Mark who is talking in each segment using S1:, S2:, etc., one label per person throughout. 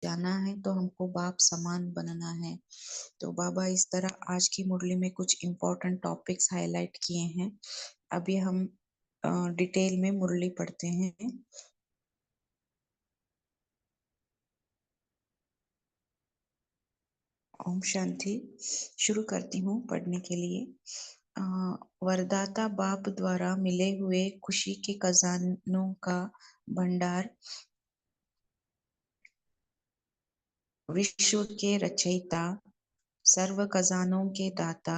S1: जाना है तो हमको बाप समान बनना है। तो बाबा इस तरह आज की मुरली में कुछ इम्पोर्टेंट टॉपिक्स हाईलाइट किए हैं। अभी हम डिटेल में मुरली पढ़ते हैं। ओम शांति। शुरू करती हूँ पढ़ने के लिए। अ, वरदाता बाप द्वारा मिले हुए खुशी के खजानों का भंडार, विश्व के रचयिता, सर्व खजानों के दाता,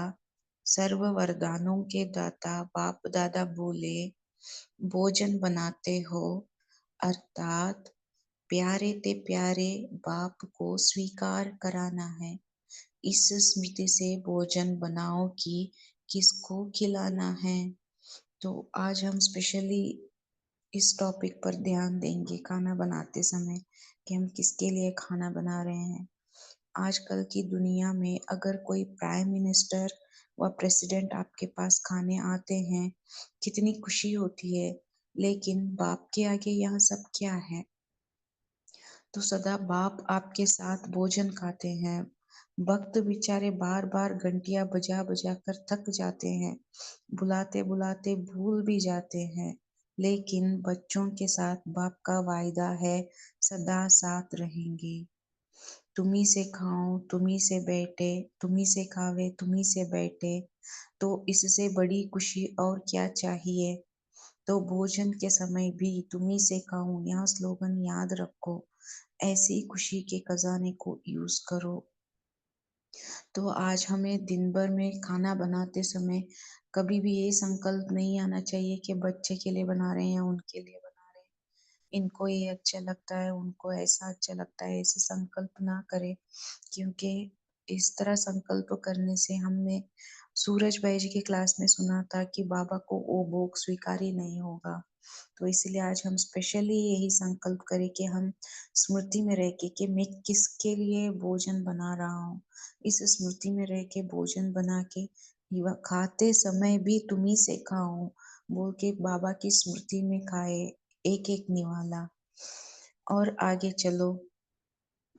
S1: सर्व वरदानों के दाता बाप दादा बोले, भोजन बनाते हो अर्थात प्यारे ते प्यारे बाप को स्वीकार कराना है। इस स्मृति से भोजन बनाओ कि किसको खिलाना है। तो आज हम स्पेशली इस टॉपिक पर ध्यान देंगे खाना बनाते समय कि हम किसके लिए खाना बना रहे हैं। आजकल की दुनिया में अगर कोई प्राइम मिनिस्टर व प्रेसिडेंट आपके पास खाने आते हैं, कितनी खुशी होती है। लेकिन बाप के आगे यह सब क्या है। तो सदा बाप आपके साथ भोजन खाते हैं। भक्त बेचारे बार बार घंटियां बजा बजा कर थक जाते हैं, बुलाते बुलाते भूल भी जाते हैं। लेकिन बच्चों के साथ बाप का वायदा है, सदा साथ रहेंगे। तुम्ही से खाओ तुम्ही से बैठे, तुम्ही से खावे तुम्ही से बैठे। तो इससे बड़ी खुशी और क्या चाहिए। तो भोजन के समय भी तुम्ही से खाऊं, यह स्लोगन याद रखो। ऐसी खुशी के खजाने को यूज करो। तो आज हमें दिन भर में खाना बनाते समय कभी भी ये संकल्प नहीं आना चाहिए कि बच्चे के लिए बना रहे हैं या उनके लिए बना रहे हैं, इनको ये अच्छा लगता है, उनको ऐसा अच्छा लगता है, ऐसे संकल्प ना करें। क्योंकि इस तरह संकल्प करने से हमने सूरज भाई जी की क्लास में सुना था कि बाबा को वो भोग स्वीकार ही नहीं होगा। तो इसलिए आज हम स्पेशली यही संकल्प करें कि हम स्मृति में रह के कि मैं किसके लिए भोजन बना रहा हूँ। इस स्मृति में रह के भोजन बना के खाते समय भी तुम्ही से खाऊं बोल के बाबा की स्मृति में खाए एक एक निवाला। और आगे चलो।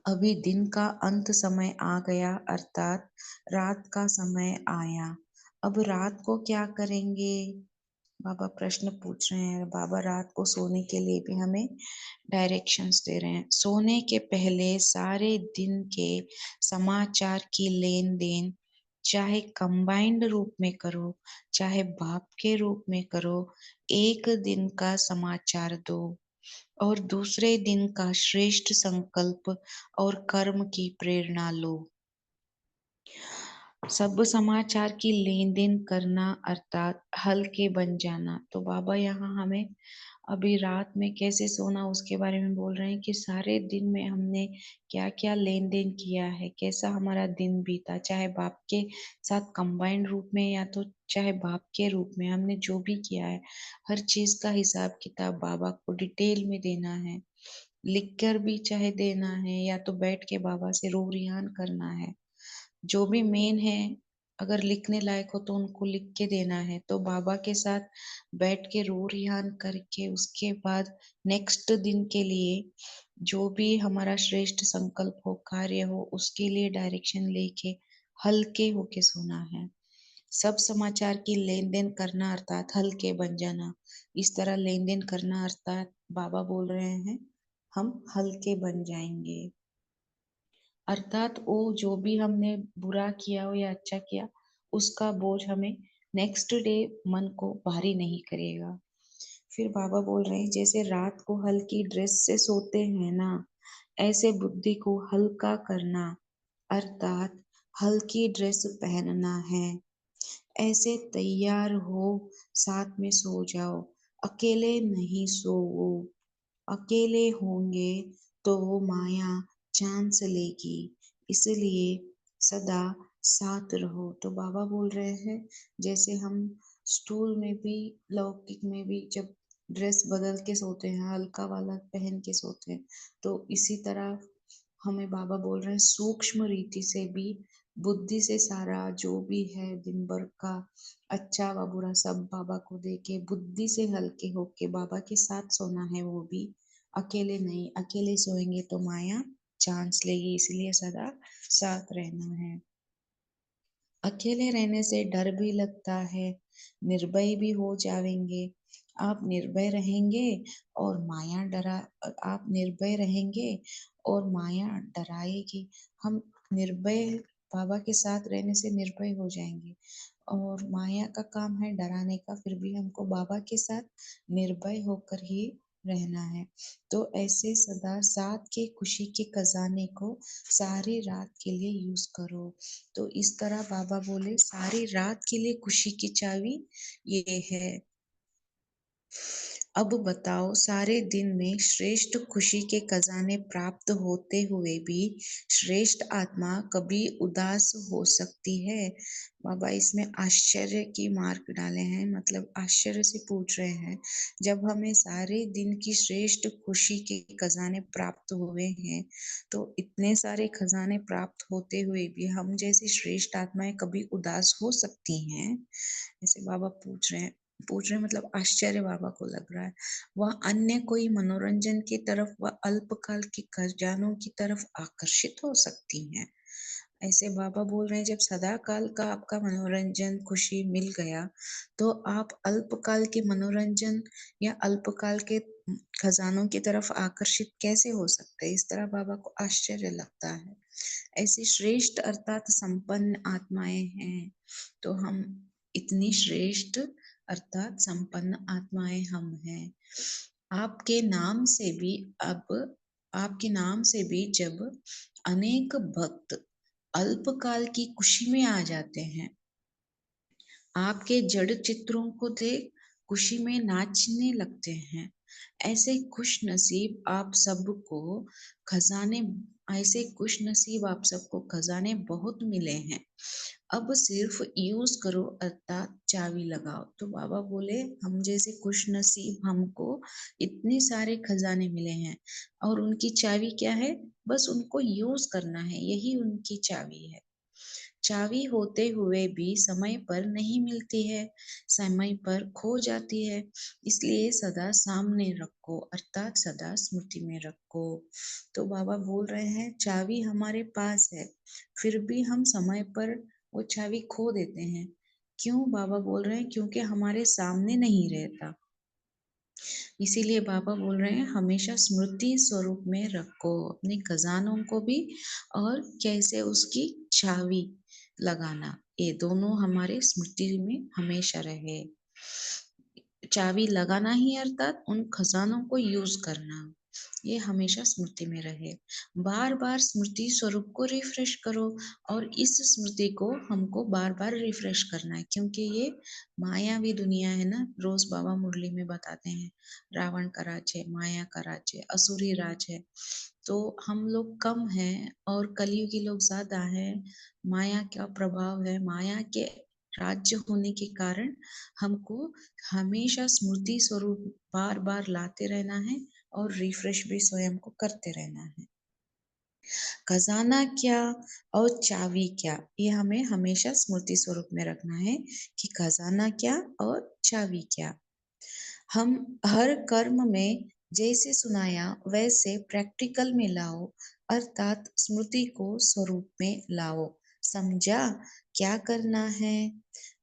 S1: अभी दिन का अंत समय आ गया अर्थात रात का समय आया। अब रात को क्या करेंगे। बाबा प्रश्न पूछ रहे हैं। बाबा रात को सोने के लिए भी हमें डायरेक्शंस दे रहे हैं। सोने के पहले सारे दिन के समाचार की लेन देन चाहे कंबाइंड रूप में करो, चाहे बाप के रूप में करो। एक दिन का समाचार दो और दूसरे दिन का श्रेष्ठ संकल्प और कर्म की प्रेरणा लो। सब समाचार की लेन देन करना अर्थात हल्के बन जाना। तो बाबा यहाँ हमें अभी रात में कैसे सोना उसके बारे में बोल रहे हैं कि सारे दिन में हमने क्या क्या लेन देन किया है, कैसा हमारा दिन बीता, चाहे बाप के साथ कंबाइंड रूप में या तो चाहे बाप के रूप में हमने जो भी किया है, हर चीज का हिसाब किताब बाबा को डिटेल में देना है। लिख कर भी चाहे देना है या तो बैठ के बाबा से रो रिहान करना है। जो भी मेन है, अगर लिखने लायक हो तो उनको लिख के देना है। तो बाबा के साथ बैठ के रो रिहान करके उसके बाद नेक्स्ट दिन के लिए जो भी हमारा श्रेष्ठ संकल्प हो, कार्य हो, उसके लिए डायरेक्शन लेके हल्के होके सोना है। सब समाचार की लेन देन करना अर्थात हल्के बन जाना। इस तरह लेन देन करना अर्थात बाबा बोल रहे हैं हम हल्के बन जाएंगे। अर्थात वो जो भी हमने बुरा किया हो या अच्छा किया, उसका बोझ हमें नेक्स्ट डे मन को भारी नहीं करेगा। फिर बाबा बोल रहे हैं जैसे रात को हल्की ड्रेस से सोते हैं ना, ऐसे बुद्धि को हल्का करना अर्थात हल्की ड्रेस पहनना है। ऐसे तैयार हो, साथ में सो जाओ, अकेले नहीं सोओ। अकेले होंगे तो माया चांस लेगी, इसलिए सदा साथ रहो। तो बाबा बोल रहे हैं जैसे हम स्टूल में भी, लौकिक में भी जब ड्रेस बदल के सोते हैं, हल्का वाला पहन के सोते हैं, तो इसी तरह हमें बाबा बोल रहे हैं सूक्ष्म रीति से भी बुद्धि से सारा जो भी है दिन भर का अच्छा व बुरा सब बाबा को दे के बुद्धि से हल्के होके बाबा के साथ सोना है। वो भी अकेले नहीं, अकेले सोएंगे तो माया चांस लेगी, इसलिए सदा साथ रहना है। अकेले रहने से डर भी लगता है, निर्भय भी हो जाएंगे। आप निर्भय रहेंगे और माया डरा आप निर्भय रहेंगे और माया डराएगी। हम निर्भय बाबा के साथ रहने से निर्भय हो जाएंगे और माया का काम है डराने का, फिर भी हमको बाबा के साथ निर्भय होकर ही रहना है। तो ऐसे सदा साथ के खुशी के खजाने को सारी रात के लिए यूज करो। तो इस तरह बाबा बोले सारी रात के लिए खुशी की चाबी ये है। अब बताओ, सारे दिन में श्रेष्ठ खुशी के खजाने प्राप्त होते हुए भी श्रेष्ठ आत्मा कभी उदास हो सकती है? बाबा इसमें आश्चर्य की मार्क डाले हैं, मतलब आश्चर्य से पूछ रहे हैं, जब हमें सारे दिन की श्रेष्ठ खुशी के खजाने प्राप्त हुए हैं, तो इतने सारे खजाने प्राप्त होते हुए भी हम जैसी श्रेष्ठ आत्माएं कभी उदास हो सकती हैं? ऐसे बाबा पूछ रहे हैं, मतलब आश्चर्य बाबा को लग रहा है। वह अन्य कोई मनोरंजन की तरफ व अल्पकाल के खजानों की तरफ आकर्षित हो सकती हैं? ऐसे बाबा बोल रहे हैं, जब सदा काल का आपका मनोरंजन खुशी मिल गया, तो आप अल्पकाल के मनोरंजन या अल्पकाल के खजानों की तरफ आकर्षित कैसे हो सकते हैं? इस तरह बाबा को आश्चर्य लगता है। ऐसी श्रेष्ठ अर्थात संपन्न आत्माएं हैं, तो हम इतनी श्रेष्ठ अर्थात संपन्न आत्माएं हम हैं। आपके नाम से भी अब आपके नाम से भी जब अनेक भक्त अल्पकाल की खुशी में आ जाते हैं, आपके जड़ चित्रों को देख खुशी में नाचने लगते हैं। ऐसे खुश नसीब आप सबको खजाने ऐसे खुश नसीब आप सबको खजाने बहुत मिले हैं। अब सिर्फ यूज करो अर्थात चाबी लगाओ। तो बाबा बोले हम जैसे खुश नसीब हमको इतने सारे खजाने मिले हैं और उनकी चाबी क्या है? बस उनको यूज करना है, यही उनकी चाबी है। चाबी होते हुए भी समय पर नहीं मिलती है, समय पर खो जाती है, इसलिए सदा सामने रखो अर्थात सदा स्मृति में रखो। तो बाबा बोल रहे हैं चाबी हमारे पास है, फिर भी हम समय पर वो चाबी खो देते हैं। क्यों? बाबा बोल रहे हैं क्योंकि हमारे सामने नहीं रहता। इसीलिए बाबा बोल रहे हैं हमेशा स्मृति स्वरूप में रखो अपने खजानों को भी, और कैसे उसकी चाबी लगाना, ये दोनों हमारे स्मृति में हमेशा रहे। चाबी लगाना ही अर्थात उन खजानों को यूज करना, ये हमेशा स्मृति में रहे। बार बार स्मृति स्वरूप को रिफ्रेश करो, और इस स्मृति को हमको बार बार रिफ्रेश करना है, क्योंकि ये मायावी दुनिया है ना। रोज बाबा मुरली में बताते हैं रावण का राज है, माया का राज है, असुरी राज है। तो हम लोग कम हैं और कलयुगी लोग ज्यादा हैं। माया का प्रभाव है, माया के राज्य होने के कारण हमको हमेशा स्मृति स्वरूप बार बार लाते रहना है और रिफ्रेश भी स्वयं को करते रहना है। खजाना क्या और चाबी क्या, ये हमें हमेशा स्मृति स्वरूप में रखना है कि खजाना क्या और चाबी क्या। हम हर कर्म में जैसे सुनाया वैसे प्रैक्टिकल में लाओ, अर्थात स्मृति को स्वरूप में लाओ। समझा क्या करना है?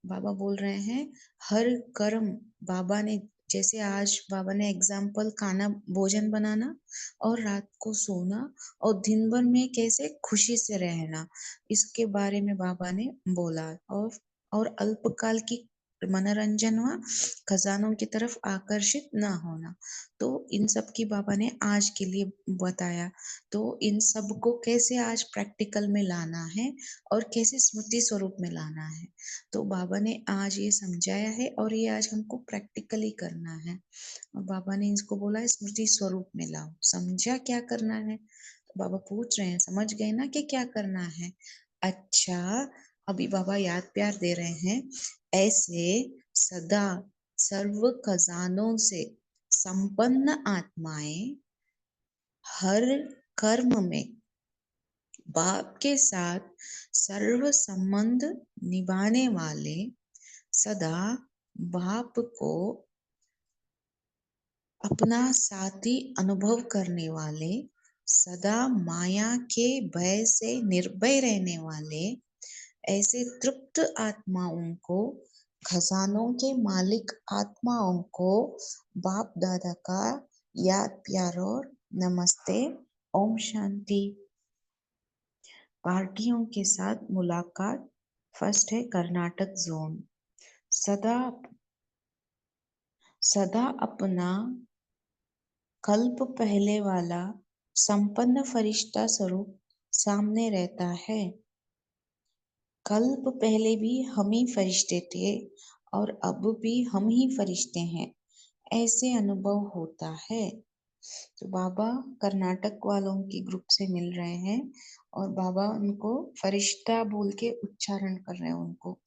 S1: बाबा बोल रहे हैं हर कर्म, बाबा ने जैसे आज बाबा ने एग्जाम्पल खाना भोजन बनाना और रात को सोना और दिन भर में कैसे खुशी से रहना, इसके बारे में बाबा ने बोला। और अल्पकाल की मनोरंजन व खजानों की तरफ आकर्षित न होना, तो इन सब की बाबा ने आज के लिए बताया। तो इन सब को कैसे आज प्रैक्टिकल में लाना है और कैसे स्मृति स्वरूप में लाना है, तो बाबा ने आज ये समझाया है और ये आज हमको प्रैक्टिकली करना है। और बाबा ने इसको बोला है स्मृति स्वरूप में लाओ। समझा क्या करना है? तो बाबा पूछ रहे हैं समझ गए ना कि क्या करना है? अच्छा, अभी बाबा याद प्यार दे रहे हैं। ऐसे सदा सर्व खजानों से संपन्न आत्माएं हर कर्म में बाप के साथ सर्व संबंध निभाने वाले, सदा बाप को अपना साथी अनुभव करने वाले, सदा माया के भय से निर्भय रहने वाले ऐसे तृप्त आत्माओं को, खजानों के मालिक आत्माओं को बाप दादा का याद प्यार और नमस्ते। ओम शांति। पार्टियों के साथ मुलाकात। फर्स्ट है कर्नाटक जोन। सदा सदा अपना कल्प पहले वाला संपन्न फरिश्ता स्वरूप सामने रहता है। कल्प पहले भी हम ही फरिश्ते थे और अब भी हम ही फरिश्ते हैं, ऐसे अनुभव होता है। तो बाबा कर्नाटक वालों की ग्रुप से मिल रहे हैं और बाबा उनको फरिश्ता बोल के उच्चारण कर रहे हैं उनको।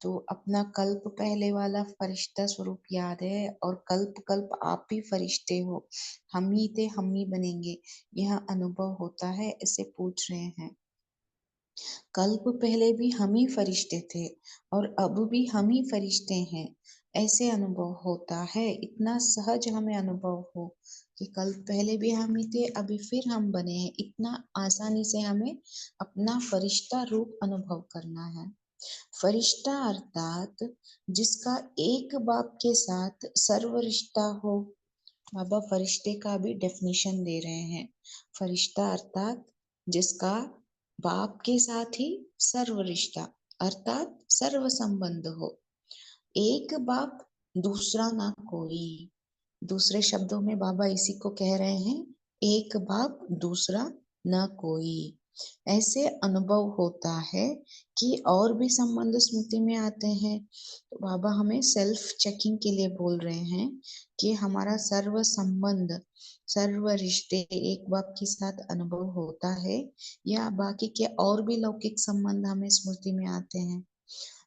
S1: तो अपना कल्प पहले वाला फरिश्ता स्वरूप याद है और कल्प कल्प आप ही फरिश्ते हो, हम ही थे हम ही बनेंगे, यह अनुभव होता है, ऐसे पूछ रहे हैं। कल्प पहले भी हम ही फरिश्ते थे और अब भी हम ही फरिश्ते हैं, ऐसे अनुभव होता है। इतना सहज हमें अनुभव हो कि कल्प पहले भी हम ही थे, अभी फिर हम बने हैं, इतना आसानी से हमें अपना फरिश्ता रूप अनुभव करना है। फरिश्ता अर्थात जिसका एक बाप के साथ सर्व रिश्ता हो। बाबा फरिश्ते का भी डेफिनेशन दे रहे हैं। फरिश्ता अर्थात जिसका बाप के साथ ही सर्व रिश्ता अर्थात सर्व संबंध हो। एक बाप दूसरा ना कोई। दूसरे शब्दों में बाबा इसी को कह रहे हैं, एक बाप दूसरा न कोई। ऐसे अनुभव होता है कि और भी संबंध स्मृति में आते हैं। तो बाबा हमें सेल्फ चेकिंग के लिए बोल रहे हैं कि हमारा सर्व संबंध, सर्व रिश्ते एक बाप के साथ अनुभव होता है या बाकी के और भी लौकिक संबंध हमें स्मृति में आते हैं।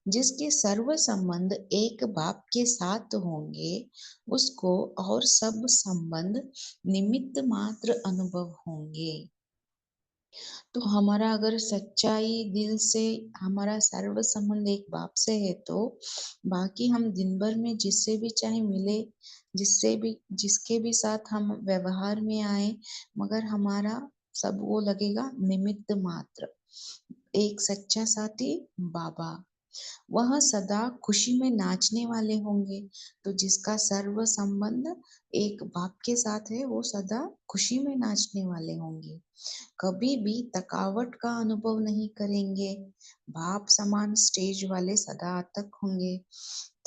S1: जिसके सर्व संबंध एक बाप के साथ होंगे उसको और सब संबंध निमित्त मात्र अनुभव होंगे। तो हमारा अगर सच्चाई दिल से हमारा सर्व संबंध एक बाप से है तो बाकी हम दिन भर में जिससे भी चाहे मिले, जिसके भी साथ हम व्यवहार में आए, मगर हमारा सब वो लगेगा निमित्त मात्र। एक सच्चा साथी बाबा, वह सदा खुशी में नाचने वाले होंगे। तो जिसका सर्व संबंध एक बाप के साथ है वो सदा खुशी में नाचने वाले होंगे, कभी भी थकावट का अनुभव नहीं करेंगे। बाप समान स्टेज वाले सदा अतक होंगे,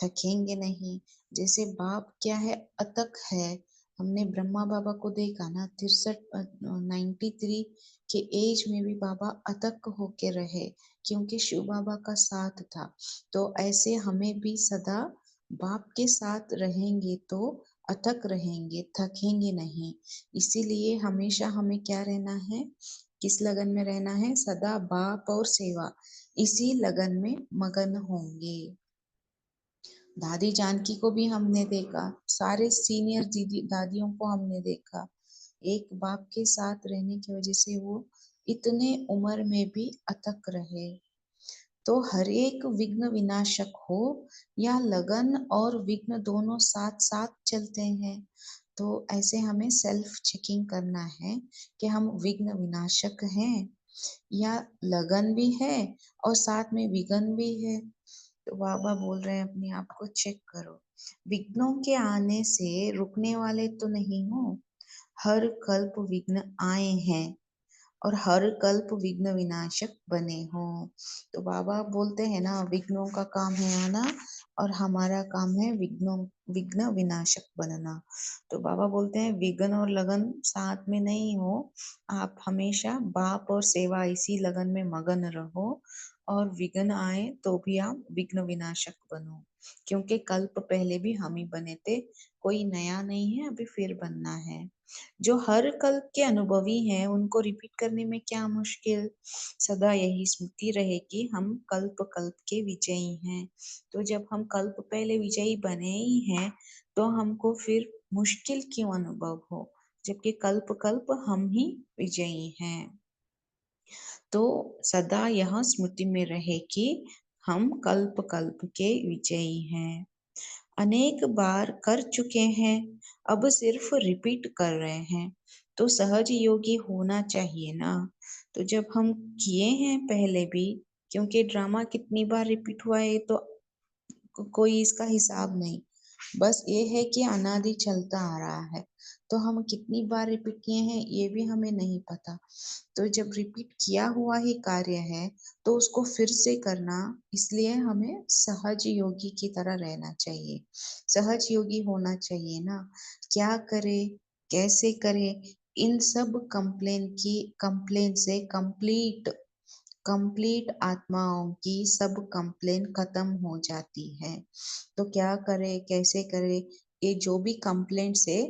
S1: थकेंगे नहीं। जैसे बाप क्या है, अतक है। हमने ब्रह्मा बाबा को देखा ना, 93 के एज में भी बाबा अतक होके रहे क्योंकि शिव बाबा का साथ था। तो ऐसे हमें भी सदा बाप के साथ रहेंगे तो अथक रहेंगे, थकेंगे नहीं। इसीलिए हमेशा हमें क्या रहना है, किस लगन में रहना है, सदा बाप और सेवा, इसी लगन में मगन होंगे। दादी जानकी को भी हमने देखा, सारे सीनियर दीदी दादियों को हमने देखा, एक बाप के साथ रहने की वजह से वो इतने उम्र में भी अटक रहे। तो हर एक विघ्न विनाशक हो या लगन और विघ्न दोनों साथ साथ चलते हैं। तो ऐसे हमें सेल्फ चेकिंग करना है कि हम विघ्न विनाशक हैं या लगन भी है और साथ में विघ्न भी है। तो बाबा बोल रहे हैं अपने आप को चेक करो। विघ्नों के आने से रुकने वाले तो नहीं हो, हर कल्प विघ्न आए हैं और हर कल्प विघ्न विनाशक बने हो। तो बाबा बोलते हैं ना, विघ्नों का काम है आना और हमारा काम है विघ्न विनाशक बनना। तो बाबा बोलते हैं विघ्न और लगन साथ में नहीं हो, आप हमेशा बाप और सेवा इसी लगन में मगन रहो और विघ्न आए तो भी आप विघ्न विनाशक बनो, क्योंकि कल्प पहले भी हम ही बने थे, कोई नया नहीं है, अभी फिर बनना है। जो हर कल्प के अनुभवी हैं उनको रिपीट करने में क्या मुश्किल, सदा यही स्मृति रहे कि हम कल्प कल्प के विजयी हैं। तो जब हम कल्प पहले विजयी बने ही हैं तो हमको फिर मुश्किल क्यों अनुभव हो, जबकि कल्प कल्प हम ही विजयी हैं। तो सदा यह स्मृति में रहे कि हम कल्प कल्प के विजयी हैं, अनेक बार कर चुके हैं, अब सिर्फ रिपीट कर रहे हैं। तो सहज योगी होना चाहिए ना। तो जब हम किए हैं पहले भी, क्योंकि ड्रामा कितनी बार रिपीट हुआ है तो कोई इसका हिसाब नहीं, बस ये है कि अनादि चलता आ रहा है। तो हम कितनी बार रिपीट किए हैं ये भी हमें नहीं पता। तो जब रिपीट किया हुआ ही कार्य है तो उसको फिर से करना, इसलिए हमें सहज योगी की तरह रहना चाहिए, सहज योगी होना चाहिए ना। क्या करे, कैसे करे, इन सब कंप्लेन से कंप्लीट आत्माओं की सब कंप्लेन खत्म हो जाती है। तो क्या करे, कैसे करे, ये जो भी कंप्लेंट्स है,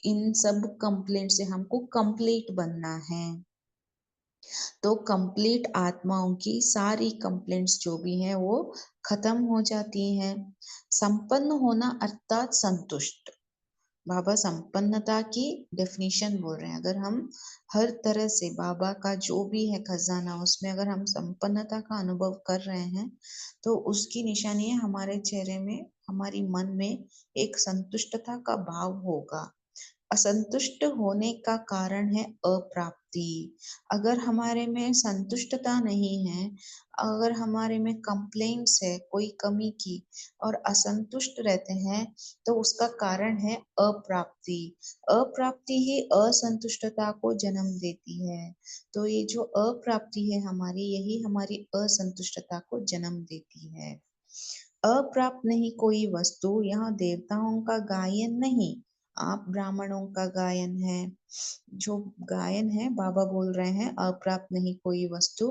S1: इन सब कंप्लेंट से हमको कंप्लीट बनना है। तो कंप्लीट आत्माओं की सारी कंप्लेंट्स जो भी हैं वो खत्म हो जाती हैं। संपन्न होना अर्थात संतुष्ट। बाबा संपन्नता की डेफिनेशन बोल रहे हैं। अगर हम हर तरह से बाबा का जो भी है खजाना, उसमें अगर हम संपन्नता का अनुभव कर रहे हैं तो उसकी निशानी है हमारे चेहरे में, हमारी मन में एक संतुष्टता का भाव होगा। असंतुष्ट होने का कारण है अप्राप्ति। अगर हमारे में संतुष्टता नहीं है, अगर हमारे में कंप्लेंट्स है कोई कमी की और असंतुष्ट रहते हैं, तो उसका कारण है अप्राप्ति। अप्राप्ति ही असंतुष्टता को जन्म देती है। तो ये जो अप्राप्ति है हमारी, यही हमारी असंतुष्टता को जन्म देती है। अप्राप्त नहीं कोई वस्तु, यहाँ देवताओं का गायन नहीं, आप ब्राह्मणों का गायन है। जो गायन है बाबा बोल रहे हैं अप्राप्त नहीं कोई वस्तु,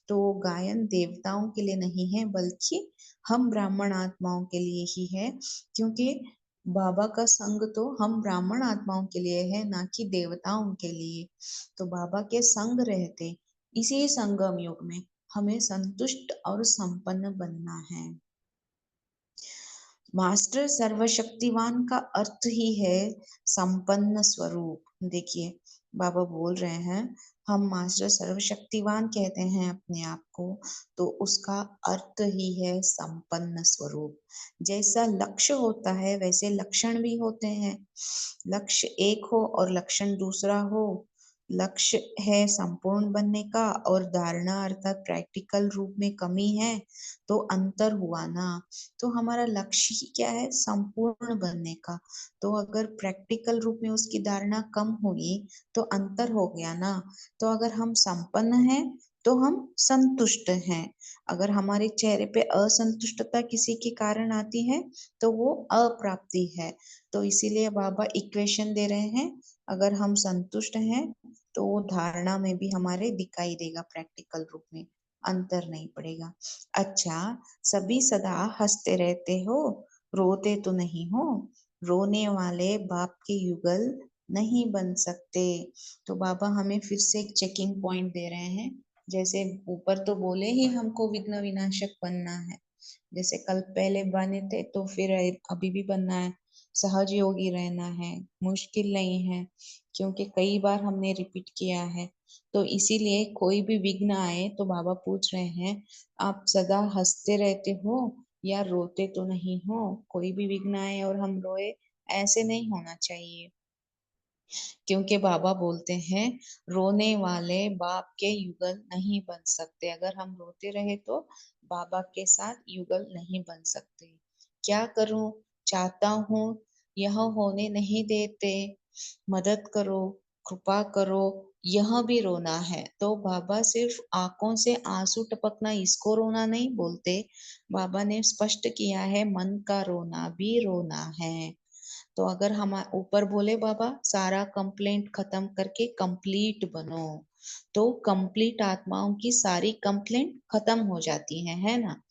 S1: तो गायन देवताओं के लिए नहीं है बल्कि हम ब्राह्मण आत्माओं के लिए ही है। क्योंकि बाबा का संग तो हम ब्राह्मण आत्माओं के लिए है, ना कि देवताओं के लिए। तो बाबा के संग रहते इसी संगम युग में हमें संतुष्ट और संपन्न बनना है। मास्टर सर्वशक्तिवान का अर्थ ही है संपन्न स्वरूप। देखिए बाबा बोल रहे हैं हम मास्टर सर्वशक्तिवान कहते हैं अपने आप को, तो उसका अर्थ ही है संपन्न स्वरूप। जैसा लक्ष्य होता है वैसे लक्षण भी होते हैं। लक्ष्य एक हो और लक्षण दूसरा हो। लक्ष्य है संपूर्ण बनने का और धारणा अर्थात प्रैक्टिकल रूप में कमी है, तो अंतर हुआ ना। तो हमारा लक्ष्य ही क्या है, संपूर्ण बनने का। तो अगर प्रैक्टिकल रूप में उसकी धारणा कम हुई तो अंतर हो गया ना। तो अगर हम संपन्न हैं तो हम संतुष्ट हैं। अगर हमारे चेहरे पे असंतुष्टता किसी के कारण आती है तो वो अप्राप्ति है। तो इसीलिए बाबा इक्वेशन दे रहे हैं, अगर हम संतुष्ट हैं तो वो धारणा में भी हमारे दिखाई देगा, प्रैक्टिकल रूप में अंतर नहीं पड़ेगा। अच्छा, सभी सदा हंसते रहते हो, रोते तो नहीं हो। रोने वाले बाप के युगल नहीं बन सकते। तो बाबा हमें फिर से एक चेकिंग पॉइंट दे रहे हैं। जैसे ऊपर तो बोले ही हमको विघ्न विनाशक बनना है, जैसे कल पहले बने थे तो फिर अभी भी बनना है। सहज योगी रहना है, मुश्किल नहीं है, क्योंकि कई बार हमने रिपीट किया है। तो इसीलिए कोई भी विघ्न आए तो बाबा पूछ रहे हैं आप सदा हंसते रहते हो या रोते तो नहीं हो। कोई भी विघ्न आए और हम रोए, ऐसे नहीं होना चाहिए। क्योंकि बाबा बोलते हैं रोने वाले बाप के युगल नहीं बन सकते। अगर हम रोते रहे तो बाबा के साथ युगल नहीं बन सकते। क्या करूं, चाहता हूँ, यह होने नहीं देते, मदद करो, कृपा करो, यह भी रोना है। तो बाबा सिर्फ आंखों से आंसू टपकना इसको रोना नहीं बोलते, बाबा ने स्पष्ट किया है मन का रोना भी रोना है। तो अगर हम ऊपर बोले बाबा सारा कंप्लेंट खत्म करके कंप्लीट बनो, तो कंप्लीट आत्माओं की सारी कंप्लेंट खत्म हो जाती है ना।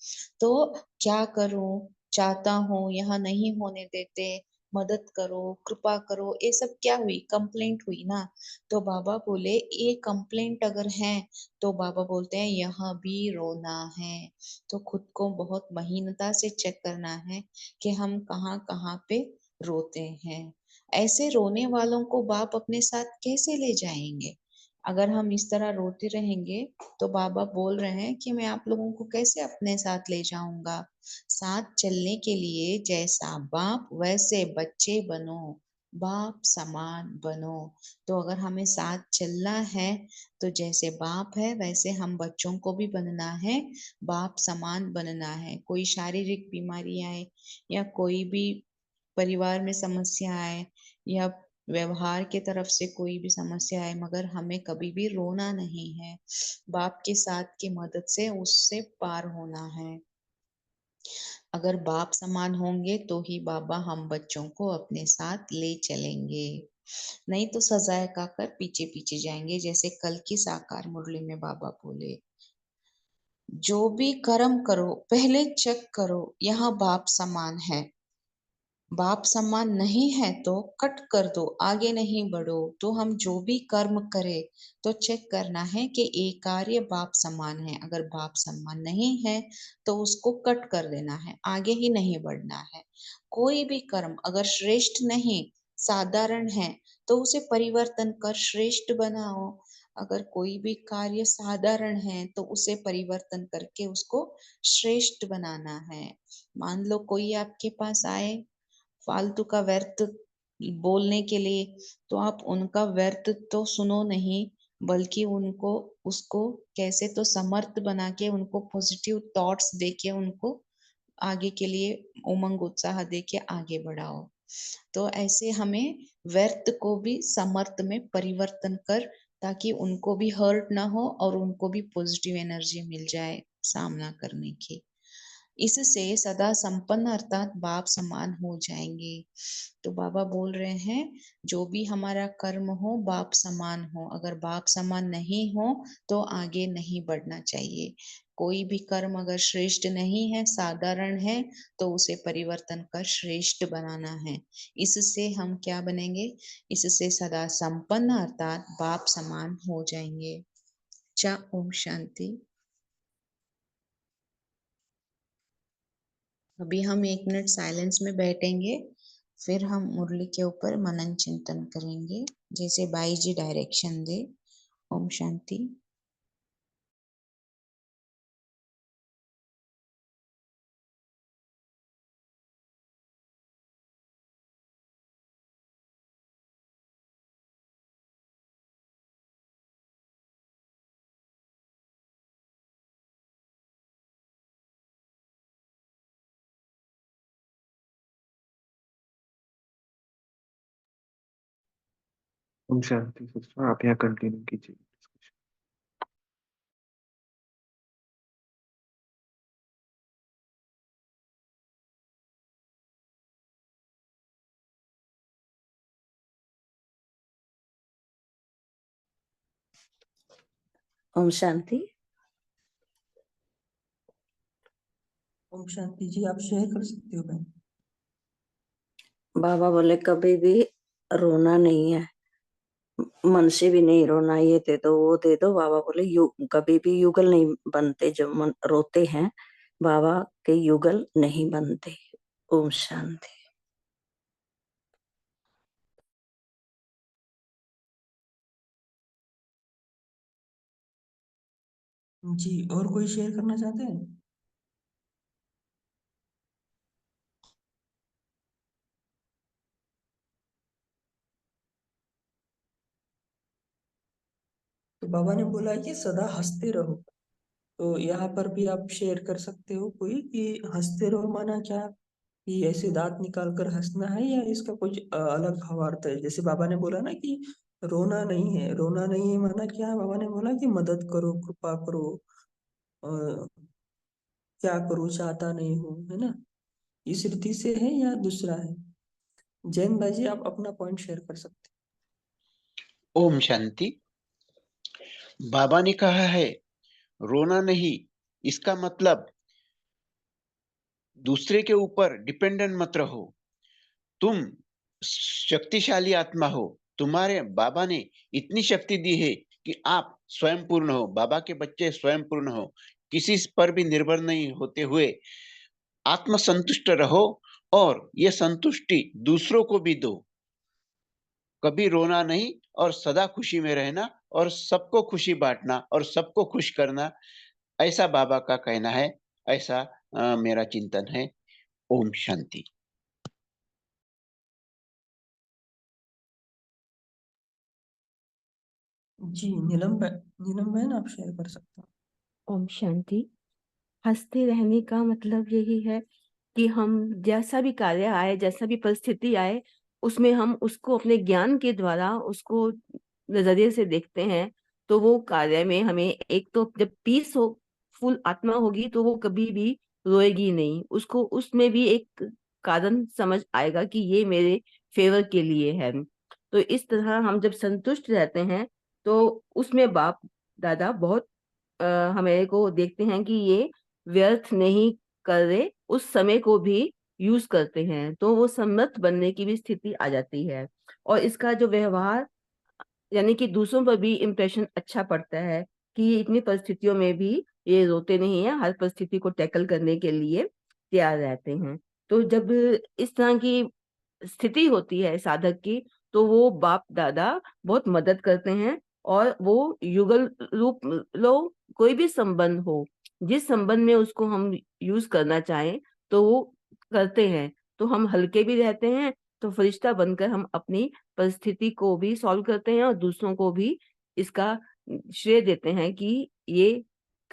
S1: तो क्या करूं, चाहता हूँ, यहाँ नहीं होने देते, मदद करो, कृपा करो, ये सब क्या हुई, कंप्लेंट हुई ना। तो बाबा बोले ये कंप्लेंट अगर है तो बाबा बोलते हैं यहाँ भी रोना है। तो खुद को बहुत महीनता से चेक करना है कि हम कहाँ कहाँ पे रोते हैं। ऐसे रोने वालों को बाप अपने साथ कैसे ले जाएंगे। अगर हम इस तरह रोते रहेंगे तो बाबा बोल रहे हैं कि मैं आप लोगों को कैसे अपने साथ ले जाऊंगा। साथ चलने के लिए जैसा बाप वैसे बच्चे बनो, बाप समान बनो। तो अगर हमें साथ चलना है तो जैसे बाप है वैसे हम बच्चों को भी बनना है, बाप समान बनना है। कोई शारीरिक बीमारी आए या कोई भी परिवार में समस्या आए या व्यवहार के तरफ से कोई भी समस्या आए, मगर हमें कभी भी रोना नहीं है। बाप के साथ की मदद से उससे पार होना है। अगर बाप समान होंगे तो ही बाबा हम बच्चों को अपने साथ ले चलेंगे, नहीं तो सजाए खाकर पीछे पीछे जाएंगे। जैसे कल की साकार मुरली में बाबा बोले, जो भी कर्म करो पहले चेक करो यहाँ बाप समान है। बाप समान नहीं है तो कट कर दो, आगे नहीं बढ़ो। तो हम जो भी कर्म करें तो चेक करना है कि ये कार्य बाप समान है। अगर बाप समान नहीं है तो उसको कट कर देना है, आगे ही नहीं बढ़ना है। कोई भी कर्म अगर श्रेष्ठ नहीं, साधारण है, तो उसे परिवर्तन कर श्रेष्ठ बनाओ। अगर कोई भी कार्य साधारण है तो उसे परिवर्तन करके उसको श्रेष्ठ बनाना है। मान लो कोई आपके पास आए फालतू का व्यर्थ बोलने के लिए, तो आप उनका व्यर्थ तो सुनो नहीं, बल्कि उनको उसको कैसे तो समर्थ बना के उनको पॉजिटिव थॉट्स देके उनको आगे के लिए उमंग उत्साह देके आगे बढ़ाओ। तो ऐसे हमें व्यर्थ को भी समर्थ में परिवर्तन कर, ताकि उनको भी हर्ट ना हो और उनको भी पॉजिटिव एनर्जी मिल जाए सामना करने की। इससे सदा संपन्न अर्थात बाप समान हो जाएंगे। तो बाबा बोल रहे हैं जो भी हमारा कर्म हो बाप समान हो। अगर बाप समान नहीं हो तो आगे नहीं बढ़ना चाहिए। कोई भी कर्म अगर श्रेष्ठ नहीं है, साधारण है, तो उसे परिवर्तन कर श्रेष्ठ बनाना है। इससे हम क्या बनेंगे? इससे सदा संपन्न अर्थात बाप समान हो जाएंगे। चा ओम शांति। अभी हम 1 मिनट साइलेंस में बैठेंगे, फिर हम मुरली के ऊपर मनन चिंतन करेंगे जैसे बाई जी डायरेक्शन दे। ओम शांति।
S2: ओम शांति सिस्टर, आप यहाँ कंटिन्यू कीजिए।
S3: ओम शांति।
S4: ओम शांति जी, आप शेयर कर सकते हो बहन।
S3: बाबा बोले कभी भी रोना नहीं है, मन से भी नहीं रोना, ये दे दो वो दे दो। बाबा बोले कभी भी युगल नहीं बनते, जब मन रोते हैं बाबा के युगल नहीं बनते। ओम शांति।
S4: जी, और कोई शेयर करना चाहते हैं? तो बाबा ने बोला कि सदा हंसते रहो, तो यहाँ पर भी आप शेयर कर सकते हो कोई कि हंसते रहो माना क्या, कि ऐसे दांत निकाल कर हंसना है या इसका कुछ अलग भावार्थ है? जैसे बाबा ने बोला ना कि रोना नहीं है, रोना नहीं है माना क्या है? बाबा ने बोला कि मदद करो, कृपा करो, अ, क्या करूँ चाहता नहीं हूँ, है ना? इस रीति से है या दूसरा है? जैन भाई जी, आप अपना पॉइंट शेयर कर सकते
S5: ओम शांति। बाबा ने कहा है रोना नहीं, इसका मतलब दूसरे के ऊपर डिपेंडेंट मत रहो। तुम शक्तिशाली आत्मा हो, तुम्हारे बाबा ने इतनी शक्ति दी है कि आप स्वयं पूर्ण हो। बाबा के बच्चे स्वयं पूर्ण हो, किसी पर भी निर्भर नहीं होते हुए आत्म संतुष्ट रहो और ये संतुष्टि दूसरों को भी दो। कभी रोना नहीं और सदा खुशी में रहना और सबको खुशी बांटना और सबको खुश करना, ऐसा बाबा का कहना है। ऐसा मेरा चिंतन है। ओम शांति।
S4: जी नीलम बहन आप शेयर कर सकते हो।
S6: ओम शांति। हंसते रहने का मतलब यही है कि हम जैसा भी कार्य आए, जैसा भी परिस्थिति आए, उसमें हम उसको अपने ज्ञान के द्वारा उसको नजरिए से देखते हैं। तो वो कार्य में हमें एक तो जब पीस हो, फुल आत्मा होगी, तो वो कभी भी रोएगी नहीं। उसको उसमें भी एक कारण समझ आएगा कि ये मेरे फेवर के लिए है। तो इस तरह हम जब संतुष्ट रहते हैं, तो उसमें बाप दादा बहुत हमें को देखते हैं कि ये व्यर्थ नहीं कर रहे, उस समय को भी यूज करते हैं, तो वो समर्थ बनने की भी स्थिति आ जाती है। और इसका जो व्यवहार, यानी कि दूसरों पर भी इम्प्रेशन अच्छा पड़ता है कि ये इतनी परिस्थितियों में भी ये रोते नहीं है, हर परिस्थिति को टैकल करने के लिए तैयार रहते हैं। तो जब इस तरह की स्थिति होती है साधक की, तो वो बाप दादा बहुत मदद करते हैं। और वो युगल रूप लो, कोई भी संबंध हो, जिस संबंध में उसको हम यूज करना चाहें, तो वो करते हैं। तो हम हल्के भी रहते हैं, तो फरिश्ता बनकर हम अपनी परिस्थिति को भी सॉल्व करते हैं और दूसरों को भी इसका श्रेय देते हैं कि ये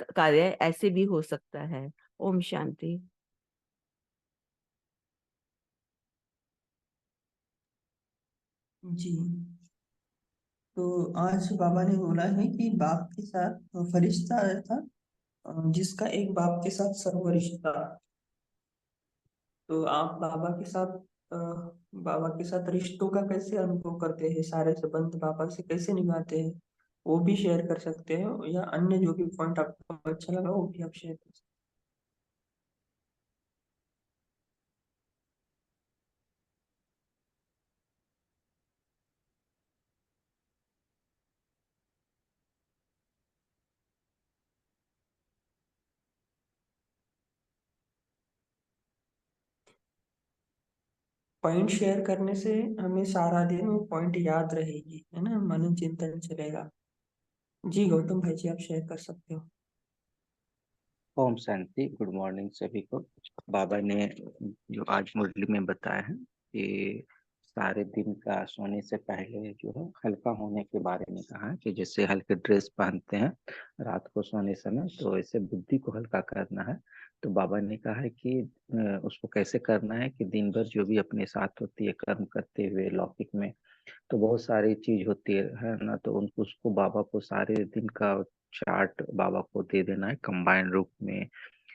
S6: कार्य ऐसे भी हो सकता है। ओम शांति।
S4: जी तो आज बाबा ने बोला है कि बाप के साथ फरिश्ता था, जिसका एक बाप के साथ सर्व रिश्ता। तो आप अ, बाबा के साथ रिश्तों का कैसे अनुभव करते हैं, सारे संबंध बाबा से कैसे निभाते हैं, वो भी शेयर कर सकते हैं, या अन्य जो भी पॉइंट आपको अच्छा लगा वो भी आप शेयर कर सकते हैं। पॉइंट शेयर करने से हमें सारा दिन वो पॉइंट याद रहेगी, है ना, मनन चिंतन चलेगा। जी गौतम भाई जी आप शेयर कर सकते हो।
S7: ओम शांति। गुड मॉर्निंग सभी को। बाबा ने जो आज मुरली में बताया है कि सारे दिन का सोने से पहले जो है हल्का होने के बारे में कहा है कि जैसे हल्के ड्रेस पहनते हैं रात को सोने समय, तो ऐसे बुद्धि को हल्का करना है। तो बाबा ने कहा है कि उसको कैसे करना है कि दिन भर जो भी अपने साथ होती है कर्म करते हुए लौकिक में, तो बहुत सारी चीज होती है ना, तो उनको उसको बाबा को सारे दिन का चार्ट बाबा को दे देना है कंबाइंड रूप में,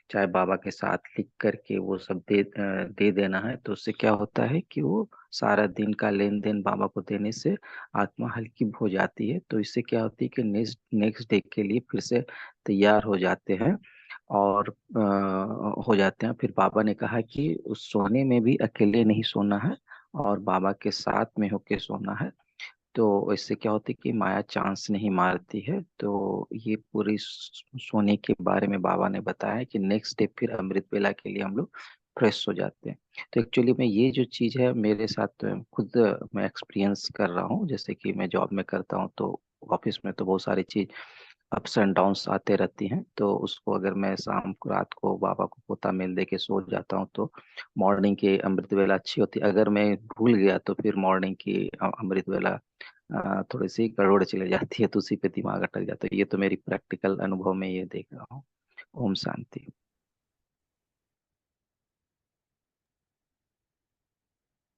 S7: चाहे बाबा के साथ लिख करके वो सब दे देना है। तो उससे क्या होता है कि वो सारा दिन का लेन देन बाबा को देने से आत्मा हल्की हो जाती है। तो इससे क्या होती है कि नेक्स्ट नेक्स्ट डे के लिए फिर से तैयार हो जाते हैं और हो जाते हैं। फिर बाबा ने कहा कि उस सोने में भी अकेले नहीं सोना है और बाबा के साथ में होके सोना है। तो इससे क्या होता है कि माया चांस नहीं मारती है। तो ये पूरी सोने के बारे में बाबा ने बताया है कि नेक्स्ट डे फिर अमृत वेला के लिए हम लोग फ्रेश हो जाते हैं। तो एक्चुअली में ये जो चीज़ है मेरे साथ खुद मैं एक्सपीरियंस कर रहा हूँ। जैसे कि मैं जॉब में करता हूँ, तो ऑफिस में तो बहुत सारी चीज अप्स एंड डाउन्स आते रहती हैं। तो उसको अगर मैं शाम को रात को बाबा को पोता मेल दे के सो जाता हूँ, तो मॉर्निंग की अमृत वेला अच्छी होती है। अगर मैं भूल गया तो फिर मॉर्निंग की अमृत वेला थोड़ी सी गड़बड़ चली जाती है, तो उसी पे दिमाग अटक जाता है। ये तो मेरी प्रैक्टिकल अनुभव में ये देख रहा हूँ। ओम शांति।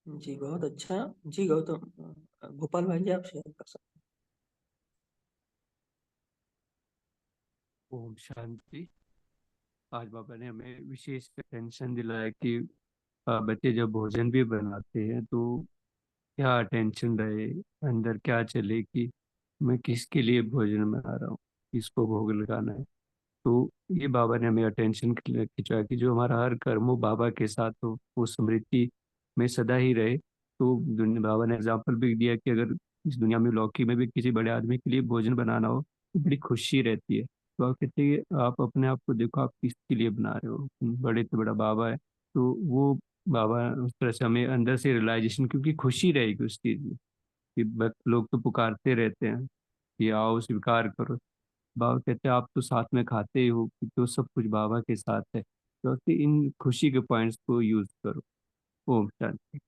S4: जी बहुत अच्छा। जी गौतम, गोपाल भाई जी आप शेयर कर सकते
S8: ओम शांति। आज बाबा ने हमें विशेष अटेंशन दिलाया कि बच्चे जब भोजन भी बनाते हैं तो क्या अटेंशन रहे, अंदर क्या चले कि मैं किसके लिए भोजन बना रहा हूँ, किसको भोग लगाना है। तो ये बाबा ने हमें अटेंशन खिंचवाया कि जो हमारा हर कर्म हो बाबा के साथ हो, वो स्मृति में सदा ही रहे। तो बाबा ने एग्जाम्पल भी दिया कि अगर इस दुनिया में लौकी में भी किसी बड़े आदमी के लिए भोजन बनाना हो तो बड़ी खुशी रहती है। तो आप कहते हैं कि आप अपने आप को देखो, आप किसके लिए बना रहे हो, बड़े से बड़ा बाबा है। तो वो बाबा उस तरह से हमें अंदर से रियलाइजेशन, क्योंकि खुशी रहेगी उस चीज में कि लोग तो पुकारते रहते हैं कि आओ स्वीकार करो। बाबा कहते हैं आप तो साथ में खाते ही हो, कि तो सब कुछ बाबा के साथ है, तो फिर इन खुशी के पॉइंट्स को यूज करो। ओम शांति।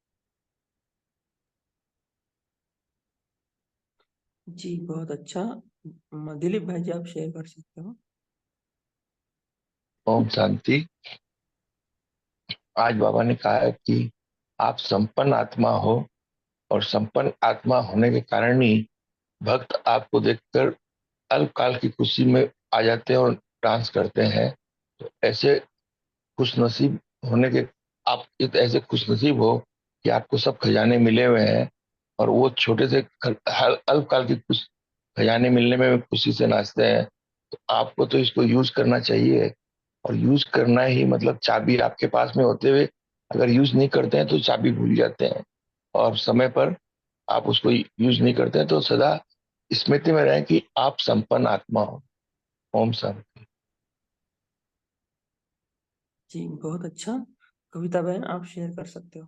S4: जी, बहुत अच्छा। दिलीप भाई जी, आप शेयर कर सकते हो।
S9: ओम शांति। आज बाबा ने कहा है कि आप संपन्न आत्मा हो और संपन्न आत्मा होने के कारण ही भक्त आपको देखकर अल्पकाल की खुशी में आ जाते हैं और डांस करते हैं। तो ऐसे खुशनसीब होने के आप ऐसे खुशनसीब हो कि आपको सब खजाने मिले हुए हैं और वो छोटे से अल्पकाल की कुछ खजाने मिलने में खुशी से नाचते हैं। तो आपको तो इसको यूज करना चाहिए और यूज करना ही मतलब चाबी आपके पास में होते हुए अगर यूज नहीं करते हैं तो चाबी भूल जाते हैं और समय पर आप उसको यूज नहीं करते हैं तो सदा स्मृति में रहे कि आप संपन्न आत्मा हो। ओम शांति।
S4: जी, बहुत अच्छा। कविता बहन, आप शेयर कर सकते हो।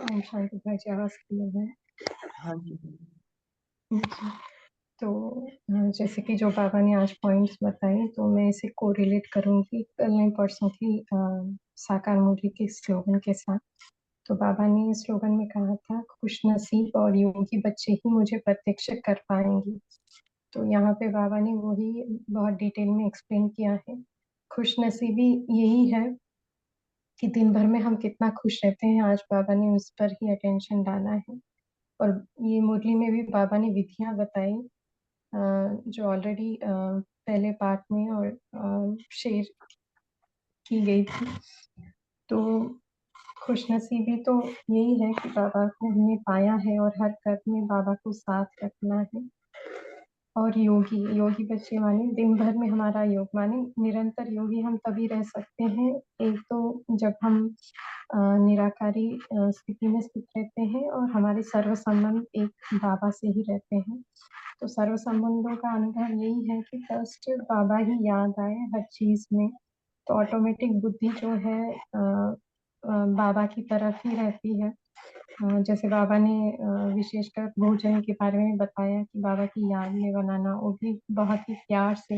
S10: ओम शांति भाई जी, आवाज क्लियर है?
S4: हाँ जी।
S10: जी। तो जैसे कि जो बाबा ने आज पॉइंट्स बताए तो मैं इसे कोरिलेट करूंगी कल नहीं परसों की साकार मुरली के स्लोगन के साथ। तो बाबा ने स्लोगन में कहा था, खुश नसीब और योगी बच्चे ही मुझे प्रत्यक्ष कर पाएंगे। तो यहाँ पे बाबा ने वही बहुत डिटेल में एक्सप्लेन किया है। खुश नसीबी यही है कि दिन भर में हम कितना खुश रहते हैं, आज बाबा ने उस पर ही अटेंशन डाला है। और ये मुरली में भी बाबा ने विधियां बताई जो ऑलरेडी पहले पार्ट में और शेयर की गई थी। तो खुशनसीबी तो यही है कि बाबा को हमने पाया है और हर कर्म में बाबा को साथ रखना है। और योगी योगी बच्चे माने दिन भर में हमारा योग माने निरंतर योगी हम तभी रह सकते हैं, एक तो जब हम निराकारी स्थिति में स्थित रहते हैं और हमारे सर्व संबंध एक बाबा से ही रहते हैं। तो सर्व संबंधों का अनुभव यही है कि फर्स्ट बाबा ही याद आए हर चीज में, तो ऑटोमेटिक बुद्धि जो है बाबा की तरफ ही रहती है। जैसे बाबा ने विशेषकर भोजन के बारे में बताया कि बाबा की याद में बनाना, वो भी बहुत ही प्यार से,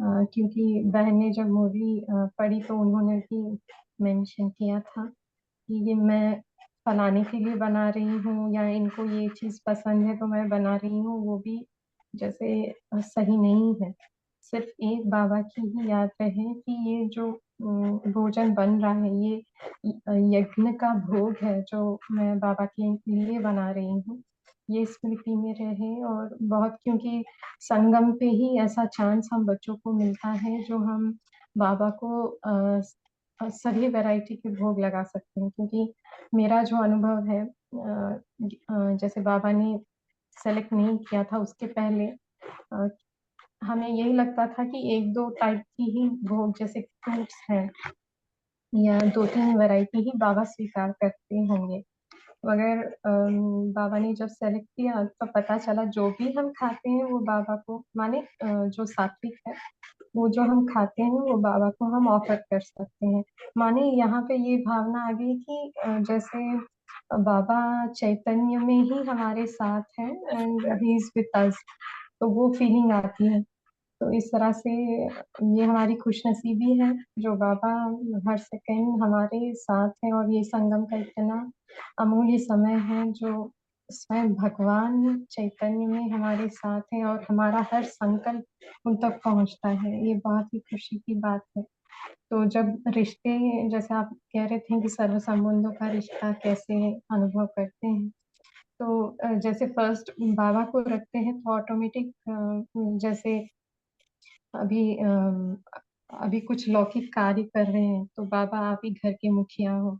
S10: क्योंकि बहन ने जब मूवी पढ़ी तो उन्होंने भी मेंशन किया था कि ये मैं फलाने के लिए बना रही हूँ या इनको ये चीज पसंद है तो मैं बना रही हूँ, वो भी जैसे सही नहीं है। सिर्फ एक बाबा की ही याद रहे कि ये जो भोजन बन रहा है ये यज्ञ का भोग है जो मैं बाबा के लिए बना रही हूँ, ये स्मृति में रहे। और बहुत, क्योंकि संगम पे ही ऐसा चांस हम बच्चों को मिलता है जो हम बाबा को सभी वैरायटी के भोग लगा सकते हैं। क्योंकि मेरा जो अनुभव है जैसे बाबा ने सेलेक्ट नहीं किया था उसके पहले हमें यही लगता था कि एक दो टाइप की ही भोग जैसे फ्रूट्स हैं या दो तीन वैरायटी ही बाबा स्वीकार करते होंगे, मगर बाबा ने जब सेलेक्ट किया तो पता चला जो भी हम खाते हैं वो बाबा को माने जो सात्विक है वो जो हम खाते हैं वो बाबा को हम ऑफर कर सकते हैं। माने यहाँ पे ये भावना आ गई कि जैसे बाबा चैतन्य में ही हमारे साथ है and he is with us, तो वो फीलिंग आती है। तो इस तरह से ये हमारी खुशनसीबी है जो बाबा हर सेकंड हमारे साथ है। और ये संगम का इतना अमूल्य समय है जो स्वयं भगवान चैतन्य में हमारे साथ है और हमारा हर संकल्प उन तक पहुंचता है, ये बहुत ही खुशी की बात है। तो जब रिश्ते, जैसे आप कह रहे थे कि सर्व संबंधों का रिश्ता कैसे अनुभव करते हैं, तो जैसे फर्स्ट बाबा को रखते हैं तो ऑटोमेटिक जैसे अभी अभी कुछ लौकिक कार्य कर रहे हैं तो बाबा आप ही घर के मुखिया हो,